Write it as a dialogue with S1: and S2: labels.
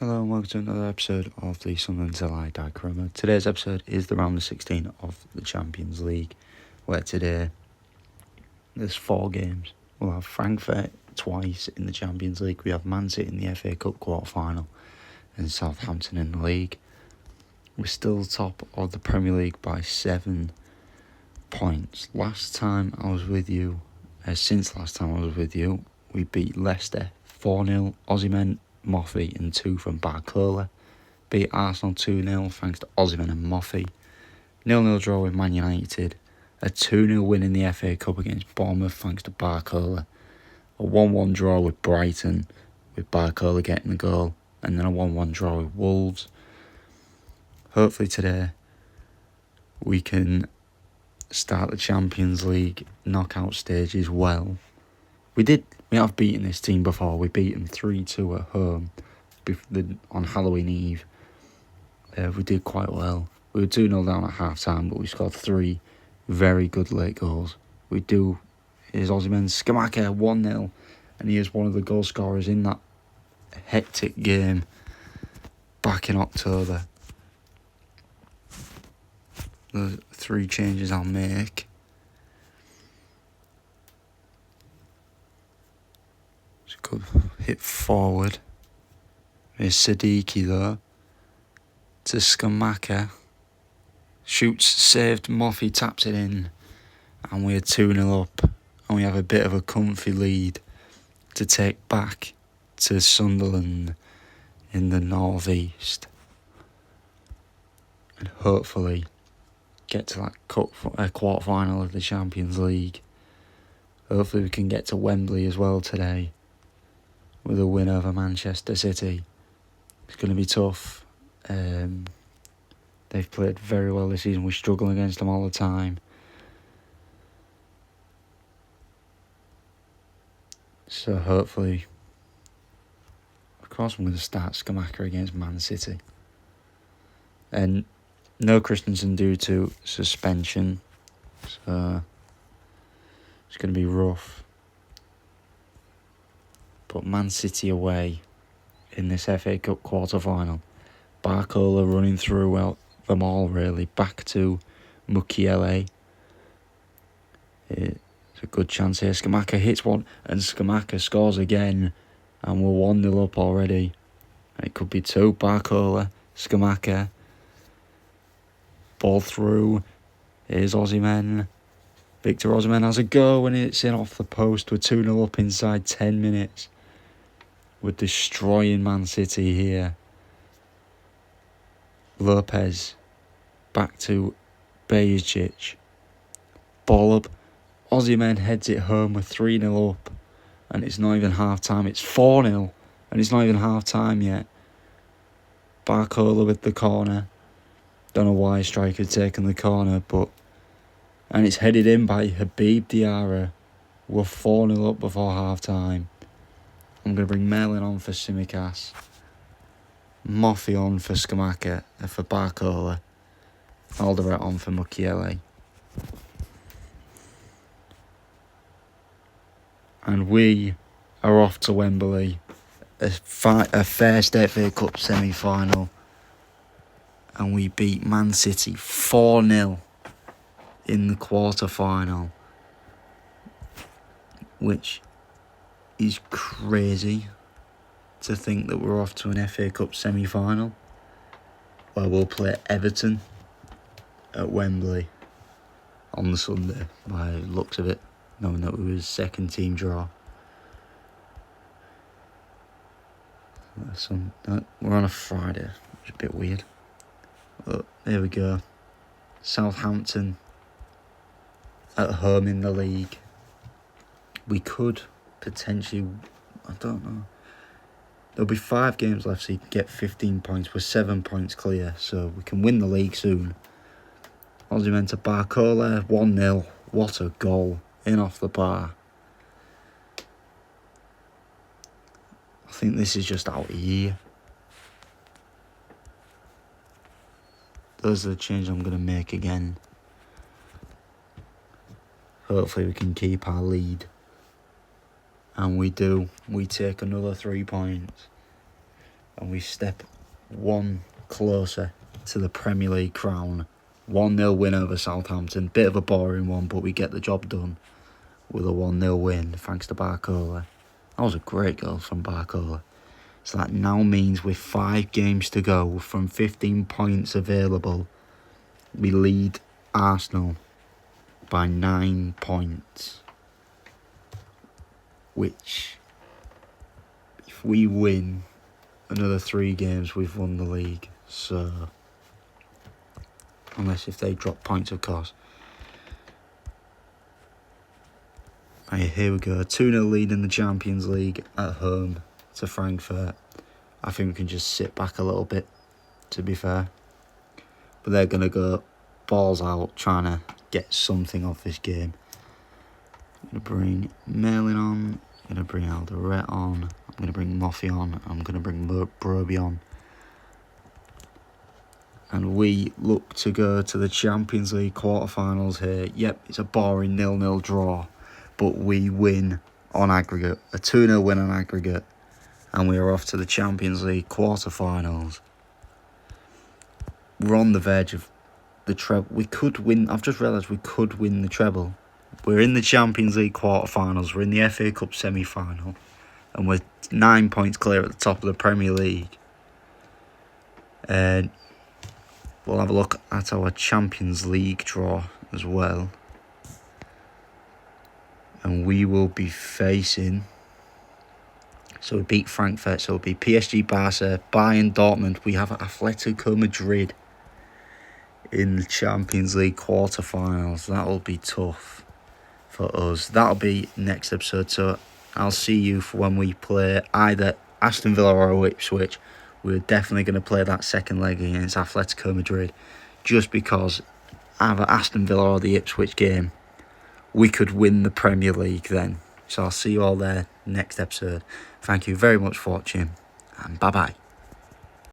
S1: Hello and welcome to another episode of the Sunderland Dichromo. Today's episode is the round of 16 of the Champions League, where today there's 4 games. We'll have Frankfurt twice in the Champions League, we have Man City in the FA Cup quarter-final, and Southampton in the league. We're still top of the Premier League by 7 points. Since last time I was with you, we beat Leicester 4-0, Osimhen, Moffey and 2 from Barcola. Beat Arsenal 2-0 thanks to Osimhen and Moffey. 0-0 draw with Man United. A 2-0 win in the FA Cup against Bournemouth thanks to Barcola. A 1-1 draw with Brighton with Barcola getting the goal. And then a 1-1 draw with Wolves. Hopefully today we can start the Champions League knockout stages well. We have beaten this team before. We beat them 3-2 at home on Halloween Eve. We did quite well. We were 2-0 down at half time, but we scored 3 very good late goals. Here's Osimhen, Scamacca 1-0, and he is one of the goal scorers in that hectic game back in October. The 3 changes I'll make. Good hit forward. Here's Sadiki though. To Scamacca. Shoots, saved, Moffey taps it in. And we're 2-0 up. And we have a bit of a comfy lead to take back to Sunderland in the northeast. And hopefully get to that quarter-final of the Champions League. Hopefully we can get to Wembley as well today with a win over Manchester City. It's going to be tough. They've played very well this season. We struggle against them all the time. So hopefully, of course I'm going to start Scamacca against Man City. And no Christensen due to suspension. So it's going to be rough. But Man City away in this FA Cup quarter-final. Barcola running through them all really. Back to Mukiele. It's a good chance here. Scamacca hits one and Scamacca scores again. And we're 1-0 up already. And it could be 2. Barcola, Scamacca. Ball through. Here's Osimhen. Victor Osimhen has a go and it's in off the post. We're 2-0 up inside 10 minutes. We're destroying Man City here. Lopez. Back to Bejic. Ball up. Osimhen heads it home. We're 3-0 up. And it's not even half time. It's 4-0. And it's not even half time yet. Barcola with the corner. Don't know why striker's taken the corner, and it's headed in by Habib Diarra. We're 4-0 up before half time. I'm going to bring Merlin on for Simicas. Moffey on for Scamacca, for Barcola. Alderete on for Mukiele. And we are off to Wembley. A first FA Cup semi-final. And we beat Man City 4-0 in the quarter-final. Which is crazy to think that we're off to an FA Cup semi-final where we'll play Everton at Wembley on the Sunday, by the looks of it, knowing that we was second team draw. We're on a Friday, which is a bit weird. But there we go. Southampton at home in the league. We could potentially, I don't know. There'll be 5 games left, so you can get 15 points. We're 7 points clear, so we can win the league soon. Osimhen to Barcola, 1-0. What a goal. In off the bar. I think this is just out of year. Those are the changes I'm going to make again. Hopefully we can keep our lead. And we do. We take another 3 points. and we step one closer to the Premier League crown. 1-0 win over Southampton. Bit of a boring one, but we get the job done with a 1-0 win thanks to Barcola. That was a great goal from Barcola. So that now means with 5 games to go, from 15 points available, we lead Arsenal by 9 points. Which, if we win another 3 games, we've won the league. So, unless if they drop points, of course. Right, here we go. 2-0 lead in the Champions League at home to Frankfurt. I think we can just sit back a little bit, to be fair. But they're going to go balls out, trying to get something off this game. I'm going to bring Merlin on. I'm going to bring Alderete on. I'm going to bring Moffy on. I'm going to bring Broby on. And we look to go to the Champions League quarterfinals here. Yep, it's a boring 0-0 draw. But we win on aggregate. A 2-0 win on aggregate. And we are off to the Champions League quarterfinals. We're on the verge of the treble. We could win. I've just realised we could win the treble. We're in the Champions League quarterfinals. We're in the FA Cup semi-final. And we're 9 points clear at the top of the Premier League. And we'll have a look at our Champions League draw as well. And we will be facing... So we beat Frankfurt. So it'll be PSG, Barca, Bayern, Dortmund. We have Atletico Madrid in the Champions League quarterfinals. That'll be tough for us. That'll be next episode. So I'll see you for when we play either Aston Villa or Ipswich. We're definitely going to play that second leg against Atletico Madrid, just because either Aston Villa or the Ipswich game, we could win the Premier League then. So I'll see you all there next episode. Thank you very much for watching, and bye-bye.